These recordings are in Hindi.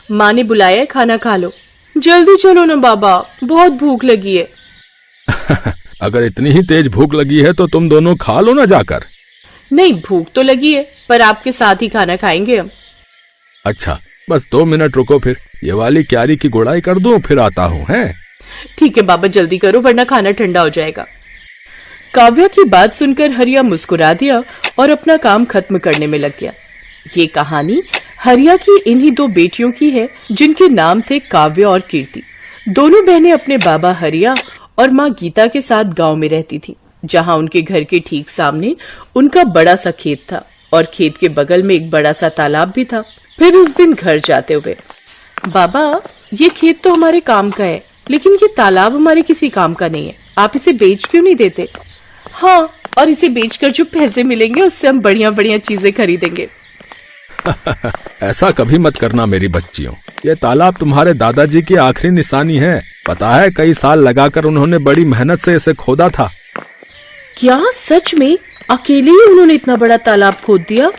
माँ ने बुलाया है, खाना खा लो। जल्दी चलो ना बाबा, बहुत भूख लगी है। अगर इतनी ही तेज भूख लगी है तो तुम दोनों खा लो ना जाकर। नहीं, भूख तो लगी है, पर आपके साथ ही खाना खाएंगे हम। अच्छा, बस 2 मिनट रुको, फिर ये वाली क्यारी की गुड़ाई कर दूं, फिर आता हूँ। हैं? ठीक है बाबा, जल्दी करो वरना खाना ठंडा हो जाएगा। काव्या की बात सुनकर हरिया मुस्कुरा दिया और अपना काम खत्म करने में लग गया। ये कहानी हरिया की इन्हीं 2 बेटियों की है जिनके नाम थे काव्या और कीर्ति। दोनों बहनें अपने बाबा हरिया और माँ गीता के साथ गांव में रहती थी, जहां उनके घर के ठीक सामने उनका बड़ा सा खेत था और खेत के बगल में एक बड़ा सा तालाब भी था। फिर उस दिन घर जाते हुए, बाबा ये खेत तो हमारे काम का है, लेकिन ये तालाब हमारे किसी काम का नहीं है, आप इसे बेच क्यों नहीं देते? हाँ, और इसे बेचकर जो पैसे मिलेंगे उससे हम बढ़िया बढ़िया चीजें खरीदेंगे। ऐसा कभी मत करना मेरी बच्चियों, ये तालाब तुम्हारे दादाजी की आखिरी निशानी है। पता है, कई साल लगाकर उन्होंने बड़ी मेहनत से इसे खोदा था। क्या सच में अकेले ही उन्होंने इतना बड़ा तालाब खोद दिया?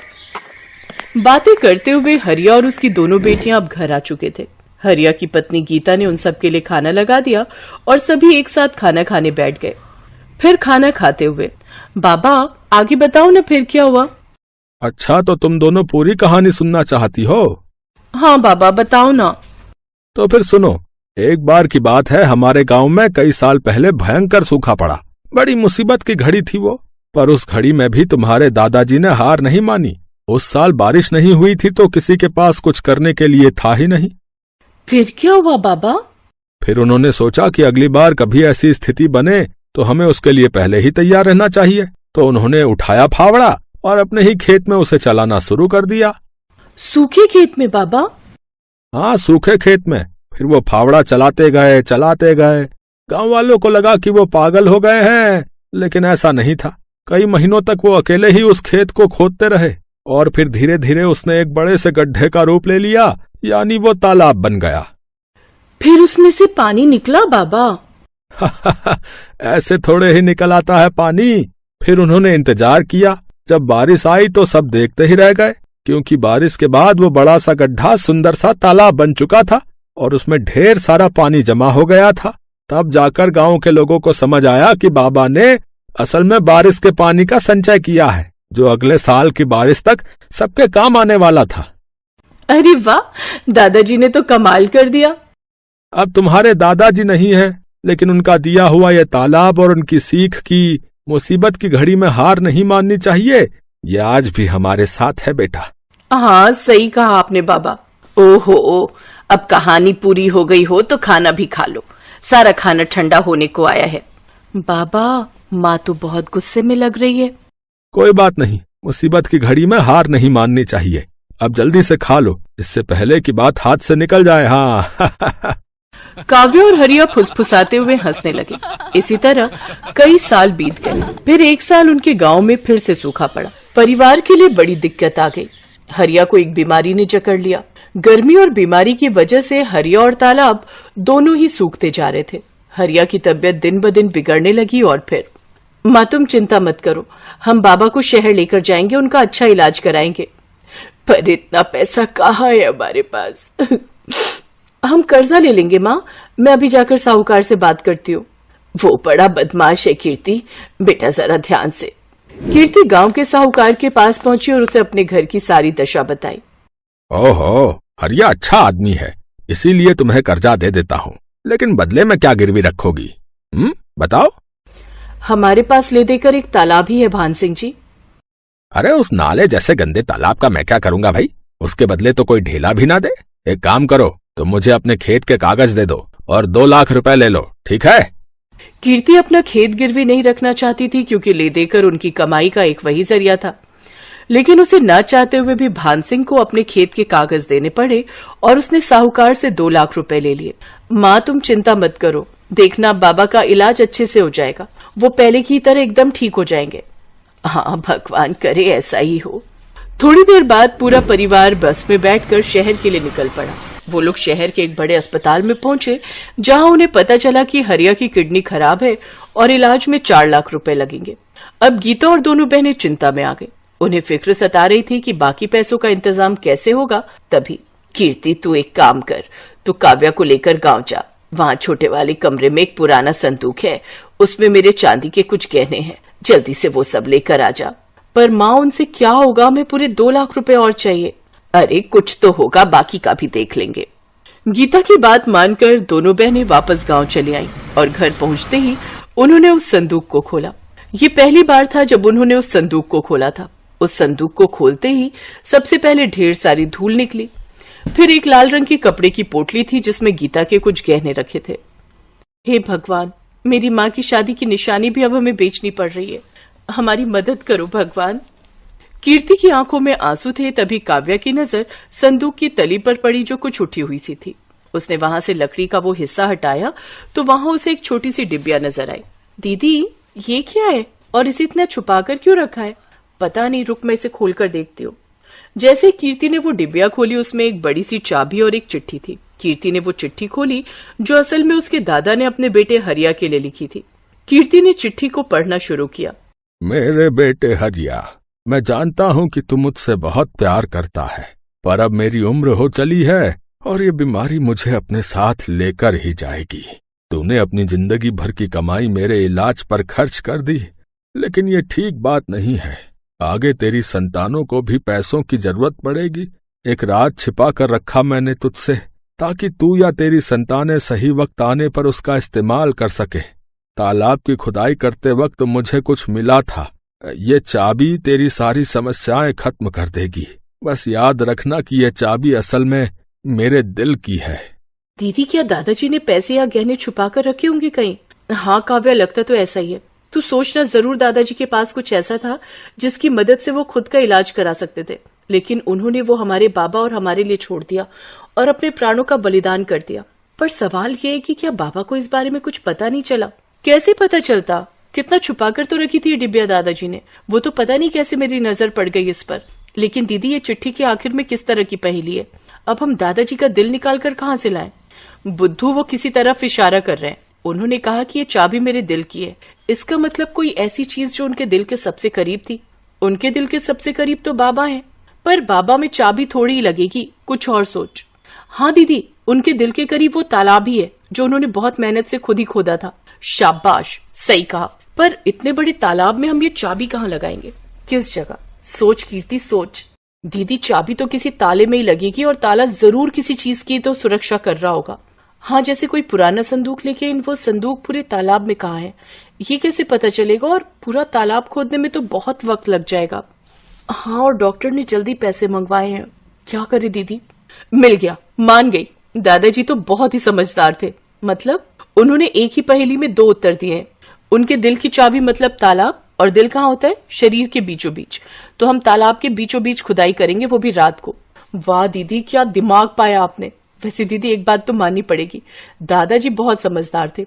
बातें करते हुए हरिया और उसकी दोनों बेटियां अब घर आ चुके थे। हरिया की पत्नी गीता ने उन सब के लिए खाना लगा दिया और सभी एक साथ खाना खाने बैठ गए। फिर खाना खाते हुए, बाबा आगे बताओ ना फिर क्या हुआ? अच्छा, तो तुम दोनों पूरी कहानी सुनना चाहती हो? हाँ बाबा, बताओ ना। तो फिर सुनो। एक बार की बात है, हमारे गांव में कई साल पहले भयंकर सूखा पड़ा। बड़ी मुसीबत की घड़ी थी वो, पर उस घड़ी में भी तुम्हारे दादाजी ने हार नहीं मानी। उस साल बारिश नहीं हुई थी तो किसी के पास कुछ करने के लिए था ही नहीं। फिर क्या हुआ बाबा? फिर उन्होंने सोचा कि अगली बार कभी ऐसी स्थिति बने तो हमें उसके लिए पहले ही तैयार रहना चाहिए। तो उन्होंने उठाया फावड़ा और अपने ही खेत में उसे चलाना शुरू कर दिया। सूखे खेत में बाबा? हाँ, सूखे खेत में। फिर वो फावड़ा चलाते गए। गांव वालों को लगा कि वो पागल हो गए हैं, लेकिन ऐसा नहीं था। कई महीनों तक वो अकेले ही उस खेत को खोदते रहे और फिर धीरे धीरे उसने एक बड़े से गड्ढे का रूप ले लिया, यानी वो तालाब बन गया। फिर उसमें से पानी निकला बाबा? ऐसे थोड़े ही निकल आता है पानी। फिर उन्होंने इंतजार किया। जब बारिश आई तो सब देखते ही रह गए, क्योंकि बारिश के बाद वो बड़ा सा गड्ढा सुंदर सा तालाब बन चुका था और उसमें ढेर सारा पानी जमा हो गया था। तब जाकर गांव के लोगों को समझ आया कि बाबा ने असल में बारिश के पानी का संचय किया है, जो अगले साल की बारिश तक सबके काम आने वाला था। अरे वाह, दादाजी ने तो कमाल कर दिया। अब तुम्हारे दादाजी नहीं है, लेकिन उनका दिया हुआ यह तालाब और उनकी सीख की मुसीबत की घड़ी में हार नहीं माननी चाहिए, ये आज भी हमारे साथ है बेटा। हाँ, सही कहा आपने बाबा। ओहो, अब कहानी पूरी हो गई हो तो खाना भी खा लो, सारा खाना ठंडा होने को आया है। बाबा, माँ तो बहुत गुस्से में लग रही है। कोई बात नहीं, मुसीबत की घड़ी में हार नहीं माननी चाहिए। अब जल्दी से खा लो, इससे पहले कि बात हाथ से निकल जाए। हाँ। काव्या और हरिया फुसफुसाते हुए हंसने लगे। इसी तरह कई साल बीत गए। फिर एक साल उनके गांव में फिर से सूखा पड़ा। परिवार के लिए बड़ी दिक्कत आ गई। हरिया को एक बीमारी ने जकड़ लिया। गर्मी और बीमारी की वजह से हरिया और तालाब दोनों ही सूखते जा रहे थे। हरिया की तबीयत दिन ब दिन बिगड़ने लगी और फिर, माँ तुम चिंता मत करो, हम बाबा को शहर लेकर जाएंगे, उनका अच्छा इलाज कराएंगे। पर इतना पैसा कहाँ है हमारे पास? हम कर्जा ले लेंगे माँ, मैं अभी जाकर साहूकार से बात करती हूँ। वो बड़ा बदमाश है कीर्ति, बेटा जरा ध्यान से। कीर्ति गांव के साहूकार के पास पहुंची और उसे अपने घर की सारी दशा बताई। ओहो, हरिया अच्छा आदमी है, इसीलिए तुम्हें कर्जा दे देता हूँ, लेकिन बदले में क्या गिरवी रखोगी? बताओ। हमारे पास ले देकर एक तालाब ही है भान सिंह जी। अरे उस नाले जैसे गंदे तालाब का मैं क्या करूंगा भाई? उसके बदले तो कोई ढेला भी ना दे। एक काम करो, तुम मुझे अपने खेत के कागज दे दो और 2 लाख रुपए ले लो, ठीक है? कीर्ति अपना खेत गिरवी नहीं रखना चाहती थी, क्योंकि ले देकर उनकी कमाई का एक वही जरिया था। लेकिन उसे न चाहते हुए भी भान सिंह को अपने खेत के कागज देने पड़े और उसने साहूकार से 2 लाख रुपए ले लिए। माँ तुम चिंता मत करो, देखना बाबा का इलाज अच्छे से हो जाएगा, वो पहले की तरह एकदम ठीक हो जाएंगे। हाँ, भगवान करे ऐसा ही हो। थोड़ी देर बाद पूरा परिवार बस में बैठकर शहर के लिए निकल पड़ा। वो लोग शहर के एक बड़े अस्पताल में पहुंचे, जहां उन्हें पता चला कि हरिया की किडनी खराब है और इलाज में 4 लाख रुपए लगेंगे। अब गीता और दोनों बहनें चिंता में आ गई। उन्हें फिक्र सता रही थी कि बाकी पैसों का इंतजाम कैसे होगा। तभी कीर्ति तू एक काम कर, तू काव्या को लेकर गांव जा। वहां छोटे वाले कमरे में एक पुराना संदूक है, उसमें मेरे चांदी के कुछ गहने हैं, जल्दी से वो सब लेकर आ जा। पर माँ उनसे क्या होगा, हमें पूरे 2 लाख रुपए और चाहिए। अरे कुछ तो होगा, बाकी का भी देख लेंगे। गीता की बात मानकर दोनों बहनें वापस गांव चली आईं और घर पहुंचते ही उन्होंने उस संदूक को खोला। ये पहली बार था जब उन्होंने उस संदूक को खोला था। उस संदूक को खोलते ही सबसे पहले ढेर सारी धूल निकली। फिर एक लाल रंग के कपड़े की पोटली थी जिसमें गीता के कुछ गहने रखे थे। हे भगवान, मेरी माँ की शादी की निशानी भी अब हमें बेचनी पड़ रही है, हमारी मदद करो भगवान। कीर्ति की आंखों में आंसू थे। तभी काव्या की नजर संदूक की तली पर पड़ी जो कुछ उठी हुई सी थी। उसने वहां से लकड़ी का वो हिस्सा हटाया तो वहां उसे एक छोटी सी डिबिया नजर आई। दीदी ये क्या है और इसे इतना छुपा कर क्यों रखा है? पता नहीं, रुक मैं इसे खोल कर देखती हूँ। जैसे कीर्ति ने वो डिबिया खोली उसमें एक बड़ी सी चाबी और एक चिट्ठी थी। कीर्ति ने वो चिट्ठी खोली जो असल में उसके दादा ने अपने बेटे हरिया के लिए लिखी थी। कीर्ति ने चिट्ठी को पढ़ना शुरू किया। मेरे बेटे हरिया, मैं जानता हूँ कि तू मुझसे बहुत प्यार करता है, पर अब मेरी उम्र हो चली है और ये बीमारी मुझे अपने साथ लेकर ही जाएगी। तूने अपनी जिंदगी भर की कमाई मेरे इलाज पर खर्च कर दी, लेकिन ये ठीक बात नहीं है। आगे तेरी संतानों को भी पैसों की जरूरत पड़ेगी। एक राज छिपा कर रखा मैंने तुझसे, ताकि तू या तेरी संतानें सही वक्त आने पर उसका इस्तेमाल कर सके। तालाब की खुदाई करते वक्त मुझे कुछ मिला था, ये चाबी तेरी सारी समस्याएं खत्म कर देगी। बस याद रखना कि ये चाबी असल में मेरे दिल की है। दीदी क्या दादाजी ने पैसे या गहने छुपा कर रखे होंगे कहीं? हाँ काव्या, लगता तो ऐसा ही है। तू सोचना, जरूर दादाजी के पास कुछ ऐसा था जिसकी मदद से वो खुद का इलाज करा सकते थे, लेकिन उन्होंने वो हमारे बाबा और हमारे लिए छोड़ दिया और अपने प्राणों का बलिदान कर दिया। पर सवाल ये है कि क्या बाबा को इस बारे में कुछ पता नहीं चला? कैसे पता चलता? कितना छुपा कर तो रखी थी ये डिबिया दादाजी ने, वो तो पता नहीं कैसे मेरी नजर पड़ गई इस पर। लेकिन दीदी ये चिट्ठी के आखिर में किस तरह की पहेली है? अब हम दादाजी का दिल निकाल कर कहाँ से लाएं? बुद्धू वो किसी तरफ इशारा कर रहे हैं। उन्होंने कहा कि ये चाबी मेरे दिल की है। इसका मतलब कोई ऐसी चीज जो उनके दिल के सबसे करीब थी। उनके दिल के सबसे करीब तो बाबा हैं, पर बाबा में चाबी थोड़ी ही लगेगी, कुछ और सोच। हाँ दीदी, उनके दिल के करीब वो तालाब ही है जो उन्होंने बहुत मेहनत से खुद ही खोदा था। शाबाश, सही कहा। पर इतने बड़े तालाब में हम ये चाबी कहाँ लगाएंगे? किस जगह? सोच कीर्ति, सोच। दीदी चाबी तो किसी ताले में ही लगेगी और ताला जरूर किसी चीज की तो सुरक्षा कर रहा होगा। हाँ, जैसे कोई पुराना संदूक, लेकिन वो संदूक पूरे तालाब में कहाँ है ये कैसे पता चलेगा? और पूरा तालाब खोदने में तो बहुत वक्त लग जाएगा। हाँ, और डॉक्टर ने जल्दी पैसे मंगवाए हैं। क्या करे दीदी? मिल गया, मान गई। दादाजी तो बहुत ही समझदार थे। मतलब उन्होंने एक ही पहेली में 2 उत्तर दिए हैं। उनके दिल की चाबी मतलब तालाब, और दिल कहाँ होता है? शरीर के बीचों बीच। तो हम तालाब के बीचों बीच खुदाई करेंगे, वो भी रात को। वाह दीदी, क्या दिमाग पाया आपने। वैसे दीदी एक बात तो माननी पड़ेगी, दादाजी बहुत समझदार थे,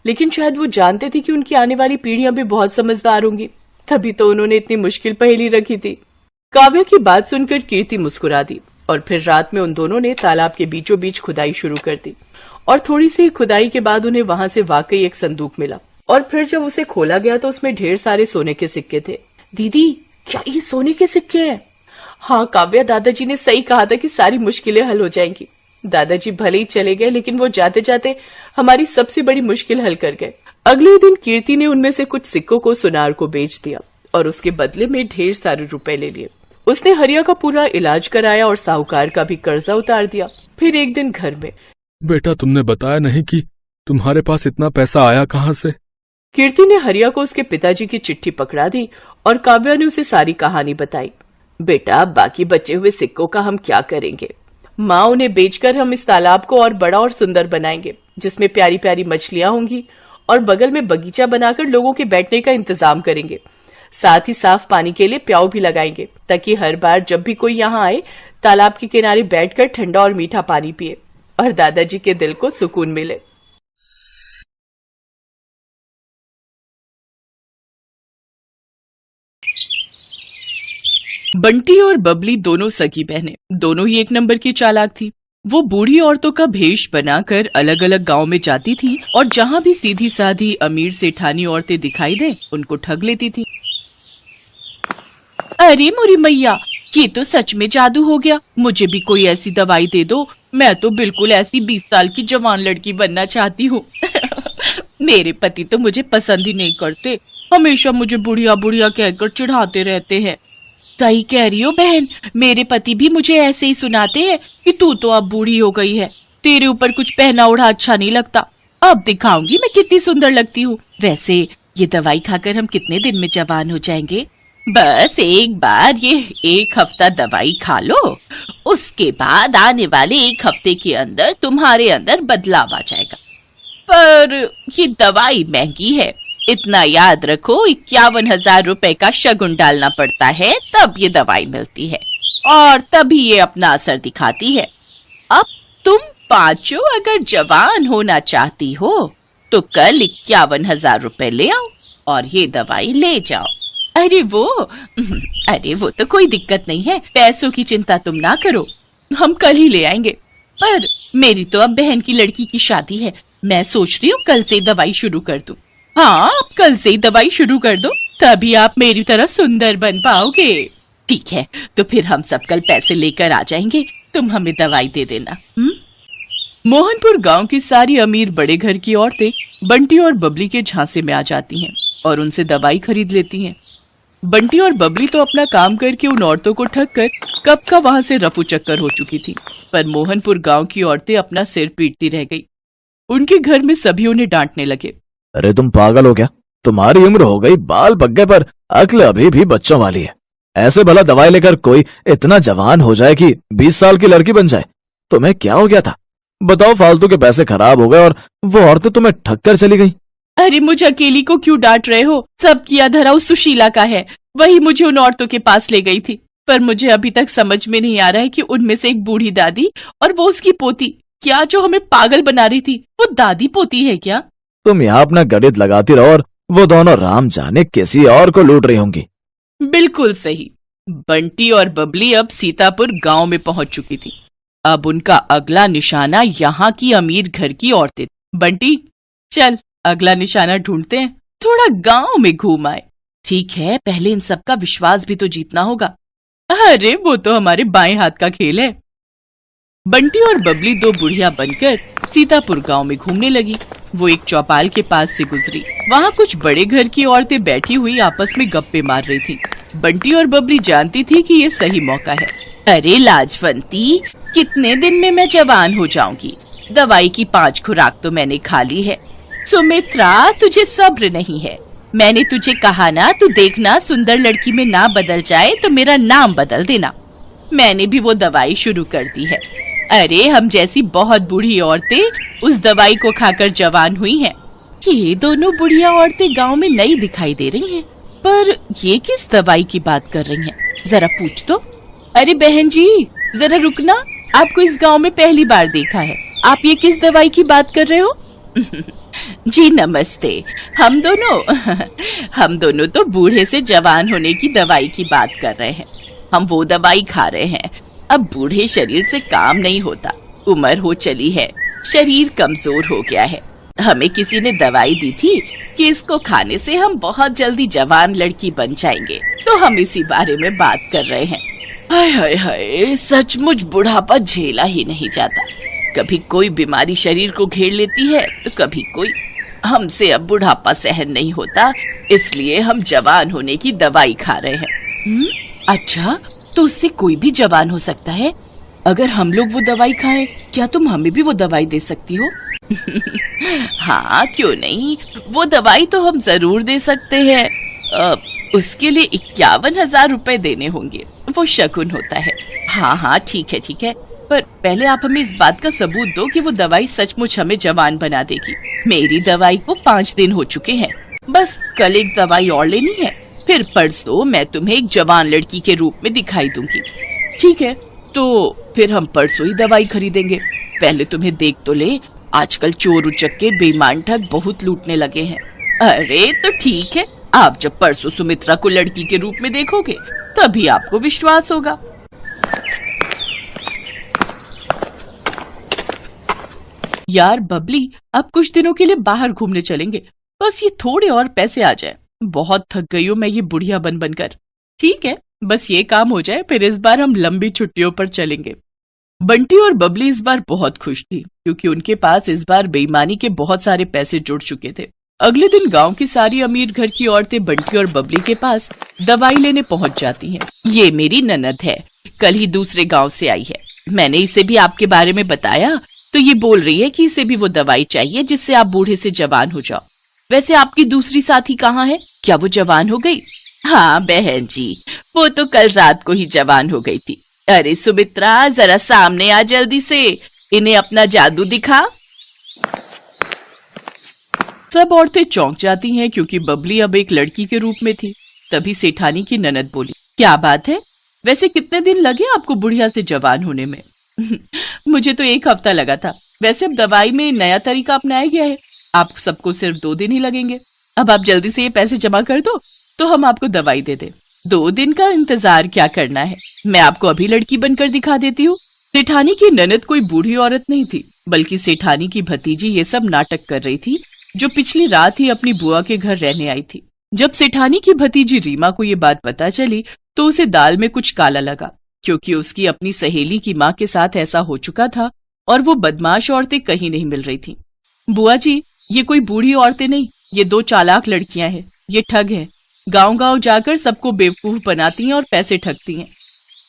लेकिन शायद वो जानते थे कि उनकी आने वाली पीढ़ियां भी बहुत समझदार होंगी, तभी तो उन्होंने इतनी मुश्किल पहेली रखी थी। काव्या की बात सुनकर कीर्ति मुस्कुरा दी और फिर रात में उन दोनों ने तालाब के बीचों बीच खुदाई शुरू कर दी। और थोड़ी सी खुदाई के बाद उन्हें वहां से वाकई एक संदूक मिला। और फिर जब उसे खोला गया तो उसमें ढेर सारे सोने के सिक्के थे। दीदी क्या ये सोने के सिक्के हैं? हाँ काव्या, दादाजी ने सही कहा था कि सारी मुश्किलें हल हो जाएंगी। दादाजी भले ही चले गए, लेकिन वो जाते जाते हमारी सबसे बड़ी मुश्किल हल कर गए। अगले दिन कीर्ति ने उनमें से कुछ सिक्कों को सुनार को बेच दिया और उसके बदले में ढेर सारे रुपए ले लिए। उसने हरिया का पूरा इलाज कराया और साहूकार का भी कर्जा उतार दिया। फिर एक दिन घर में, बेटा तुमने बताया नहीं कि तुम्हारे पास इतना पैसा आया कहाँ से? कीर्ति ने हरिया को उसके पिताजी की चिट्ठी पकड़ा दी और काव्या ने उसे सारी कहानी बताई। बेटा, बाकी बचे हुए सिक्कों का हम क्या करेंगे? माँ, उन्हें बेचकर हम इस तालाब को और बड़ा और सुंदर बनाएंगे, जिसमें प्यारी प्यारी मछलियां होंगी, और बगल में बगीचा बनाकर लोगों के बैठने का इंतजाम करेंगे। साथ ही साफ पानी के लिए प्याऊ भी लगाएंगे, ताकि हर बार जब भी कोई यहाँ आए तालाब के किनारे बैठकर ठंडा और मीठा पानी पिए और दादाजी के दिल को सुकून मिले। बंटी और बबली दोनों सगी बहनें, दोनों ही एक नंबर की चालाक थी। वो बूढ़ी औरतों का भेष बनाकर अलग अलग गांव में जाती थी और जहां भी सीधी साधी अमीर सेठानी औरतें दिखाई दें, उनको ठग लेती थी। अरे मोरी मैया, ये तो सच में जादू हो गया। मुझे भी कोई ऐसी दवाई दे दो। मैं तो बिल्कुल ऐसी 20 साल की जवान लड़की बनना चाहती हूँ। मेरे पति तो मुझे पसंद ही नहीं करते, हमेशा मुझे बुढ़िया बुढ़िया कहकर चिढ़ाते रहते हैं। सही कह रही हो बहन, मेरे पति भी मुझे ऐसे ही सुनाते हैं कि तू तो अब बूढ़ी हो गई है, तेरे ऊपर कुछ पहना ओढ़ा अच्छा नहीं लगता। अब दिखाऊंगी मैं कितनी सुंदर लगती हूँ। वैसे ये दवाई खाकर हम कितने दिन में जवान हो जाएंगे? बस एक बार ये 1 हफ्ता दवाई खा लो, उसके बाद आने वाले 1 हफ्ते के अंदर तुम्हारे अंदर बदलाव आ जाएगा। पर ये दवाई महंगी है, इतना याद रखो। 51,000 रुपए का शगुन डालना पड़ता है, तब ये दवाई मिलती है और तभी ये अपना असर दिखाती है। अब तुम पांचों अगर जवान होना चाहती हो तो कल 51,000 रुपए ले आओ और ये दवाई ले जाओ। अरे वो तो कोई दिक्कत नहीं है, पैसों की चिंता तुम ना करो, हम कल ही ले आएंगे। पर मेरी तो अब बहन की लड़की की शादी है, मैं सोच रही हूँ कल से दवाई शुरू कर दूं। हाँ, आप कल से ही दवाई शुरू कर दो, तभी आप मेरी तरह सुंदर बन पाओगे। ठीक है, तो फिर हम सब कल पैसे लेकर आ जाएंगे, तुम हमें दवाई दे देना। मोहनपुर गांव की सारी अमीर बड़े घर की औरतें बंटी और बबली के झांसे में आ जाती हैं और उनसे दवाई खरीद लेती हैं। बंटी और बबली तो अपना काम करके उन औरतों को ठग कर कब का वहां से रफू चक्कर हो चुकी थी, पर मोहनपुर गांव की औरतें अपना सिर पीटती रह गई। उनके घर में सभी उन्हें डांटने लगे। अरे तुम पागल हो क्या? तुम्हारी उम्र हो गई, बाल पक गए, पर अक्ल अभी भी बच्चों वाली है। ऐसे भला दवाई लेकर कोई इतना जवान हो जाए कि 20 साल की लड़की बन जाए? तुम्हें क्या हो गया था? बताओ, फालतू के पैसे खराब हो गए और वो औरतें तुम्हें ठग कर चली गई। अरे मुझे अकेली को क्यों डांट रहे हो? सब किया धरा उस सुशीला का है, वही मुझे उन औरतों के पास ले गई थी। पर मुझे अभी तक समझ में नहीं आ रहा है कि उनमें से एक बूढ़ी दादी और वो उसकी पोती, क्या जो हमें पागल बना रही थी वो दादी पोती है क्या? तुम यहाँ अपना गणित लगाती रहो और वो दोनों राम जाने किसी और को लूट रही होंगी। बिल्कुल सही। बंटी और बबली अब सीतापुर गांव में पहुंच चुकी थी। अब उनका अगला निशाना यहाँ की अमीर घर की औरतें। बंटी, चल अगला निशाना ढूंढते हैं, थोड़ा गांव में घूम आए। ठीक है, पहले इन सब का विश्वास भी तो जीतना होगा। अरे वो तो हमारे बाएं हाथ का खेल है। बंटी और बबली 2 बुढ़िया बनकर सीतापुर गांव में घूमने लगी। वो एक चौपाल के पास से गुजरी। वहाँ कुछ बड़े घर की औरतें बैठी हुई आपस में गप्पे मार रही थी। बंटी और बबली जानती थी कि ये सही मौका है। अरे लाजवंती, कितने दिन में मैं जवान हो जाऊंगी? दवाई की 5 खुराक तो मैंने खा ली है। सुमित्रा, तुझे सब्र नहीं है। मैंने तुझे कहा ना, तू देखना सुंदर लड़की में ना बदल जाए तो मेरा नाम बदल देना। मैंने भी वो दवाई शुरू कर दी है। अरे हम जैसी बहुत बूढ़ी औरतें उस दवाई को खाकर जवान हुई हैं। ये दोनों बुढ़िया औरतें गांव में नई दिखाई दे रही हैं, पर ये किस दवाई की बात कर रही हैं? जरा पूछ तो। अरे बहन जी, जरा रुकना, आपको इस गांव में पहली बार देखा है। आप ये किस दवाई की बात कर रहे हो? जी नमस्ते। हम दोनों तो बूढ़े से जवान होने की दवाई की बात कर रहे हैं। हम वो दवाई खा रहे हैं। अब बूढ़े शरीर से काम नहीं होता, उम्र हो चली है, शरीर कमजोर हो गया है। हमें किसी ने दवाई दी थी कि इसको खाने से हम बहुत जल्दी जवान लड़की बन जाएंगे, तो हम इसी बारे में बात कर रहे हैं। हाय हाय हाय, सचमुच बुढ़ापा झेला ही नहीं जाता। कभी कोई बीमारी शरीर को घेर लेती है तो कभी कोई। हमसे अब बुढ़ापा सहन नहीं होता, इसलिए हम जवान होने की दवाई खा रहे हैं। अच्छा, तो उससे कोई भी जवान हो सकता है? अगर हम लोग वो दवाई खाएं, क्या तुम हमें भी वो दवाई दे सकती हो? हाँ, क्यों नहीं, वो दवाई तो हम जरूर दे सकते हैं। उसके लिए 51,000 रुपए देने होंगे, वो शगुन होता है। हाँ ठीक है, पर पहले आप हमें इस बात का सबूत दो कि वो दवाई सचमुच हमें जवान बना देगी। मेरी दवाई को 5 दिन हो चुके हैं, बस कल एक दवाई और लेनी है, फिर परसों मैं तुम्हें एक जवान लड़की के रूप में दिखाई दूंगी। ठीक है, तो फिर हम परसों ही दवाई खरीदेंगे। पहले तुम्हें देख तो ले, आजकल चोर उचक्के बेईमान ठग बहुत लूटने लगे हैं। अरे तो ठीक है, आप जब परसों सुमित्रा को लड़की के रूप में देखोगे तभी आपको विश्वास होगा। यार बबली, अब कुछ दिनों के लिए बाहर घूमने चलेंगे, बस ये थोड़े और पैसे आ जाए। बहुत थक गई हूँ मैं ये बुढ़िया बन बनकर। ठीक है, बस ये काम हो जाए, फिर इस बार हम लंबी छुट्टियों पर चलेंगे। बंटी और बबली इस बार बहुत खुश थी क्योंकि उनके पास इस बार बेईमानी के बहुत सारे पैसे जुड़ चुके थे। अगले दिन गांव की सारी अमीर घर की औरतें बंटी और बबली के पास दवाई लेने पहुंच जाती हैं। ये मेरी ननद है, कल ही दूसरे गांव से आई है। मैंने इसे भी आपके बारे में बताया तो ये बोल रही है कि इसे भी वो दवाई चाहिए जिससे आप बूढ़े से जवान हो जाओ। वैसे आपकी दूसरी साथी कहाँ है? क्या वो जवान हो गई? हाँ बहन जी, वो तो कल रात को ही जवान हो गई थी। अरे सुमित्रा, जरा सामने आ जल्दी से, इन्हें अपना जादू दिखा। सब औरतें चौंक जाती हैं क्योंकि बबली अब एक लड़की के रूप में थी। तभी सेठानी की ननद बोली, क्या बात है? वैसे कितने दिन लगे आपको बुढ़िया से जवान होने में? मुझे तो 1 हफ्ता लगा था। वैसे अब दवाई में नया तरीका अपनाया गया है, आप सबको सिर्फ 2 दिन ही लगेंगे। अब आप जल्दी से ये पैसे जमा कर दो तो हम आपको दवाई दे दें। 2 दिन का इंतजार क्या करना है, मैं आपको अभी लड़की बनकर दिखा देती हूँ। सेठानी की ननद कोई बूढ़ी औरत नहीं थी, बल्कि सेठानी की भतीजी ये सब नाटक कर रही थी, जो पिछली रात ही अपनी बुआ के घर रहने आई थी। जब सेठानी की भतीजी रीमा को ये बात पता चली तो उसे दाल में कुछ काला लगा, क्योंकि उसकी अपनी सहेली की माँ के साथ ऐसा हो चुका था और वो बदमाश औरतें कहीं नहीं मिल रही थी। बुआ जी, ये कोई बूढ़ी औरतें नहीं, ये 2 चालाक लड़कियां हैं। ये ठग हैं, गांव-गांव जाकर सबको बेवकूफ बनाती हैं और पैसे ठगती हैं।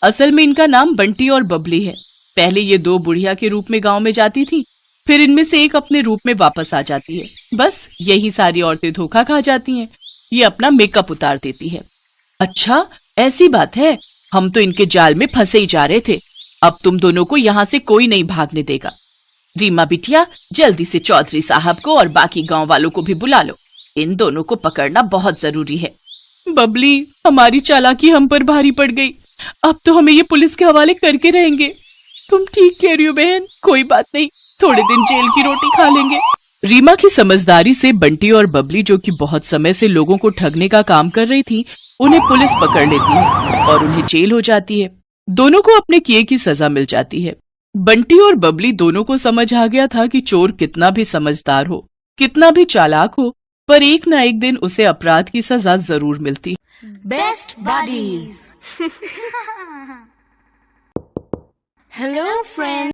असल में इनका नाम बंटी और बबली है। पहले ये 2 बुढ़िया के रूप में गांव में जाती थी, फिर इनमें से एक अपने रूप में वापस आ जाती है। बस यही सारी औरतें धोखा खा जाती हैं। ये अपना मेकअप उतार देती है। अच्छा, ऐसी बात है, हम तो इनके जाल में फंसे ही जा रहे थे। अब तुम दोनों को यहाँ से कोई नहीं भागने देगा। रीमा बिटिया, जल्दी से चौधरी साहब को और बाकी गांव वालों को भी बुला लो, इन दोनों को पकड़ना बहुत जरूरी है। बबली, हमारी चालाकी हम पर भारी पड़ गई, अब तो हमें ये पुलिस के हवाले करके रहेंगे। तुम ठीक कह रही हो बहन, कोई बात नहीं, थोड़े दिन जेल की रोटी खा लेंगे। रीमा की समझदारी से बंटी और बबली, जो कि बहुत समय से लोगों को ठगने का काम कर रही थी, उन्हें पुलिस पकड़ लेती है और उन्हें जेल हो जाती है। दोनों को अपने किए की सजा मिल जाती है। बंटी और बबली दोनों को समझ आ गया था कि चोर कितना भी समझदार हो, कितना भी चालाक हो, पर एक ना एक दिन उसे अपराध की सजा जरूर मिलती। Best buddies. Hello friend.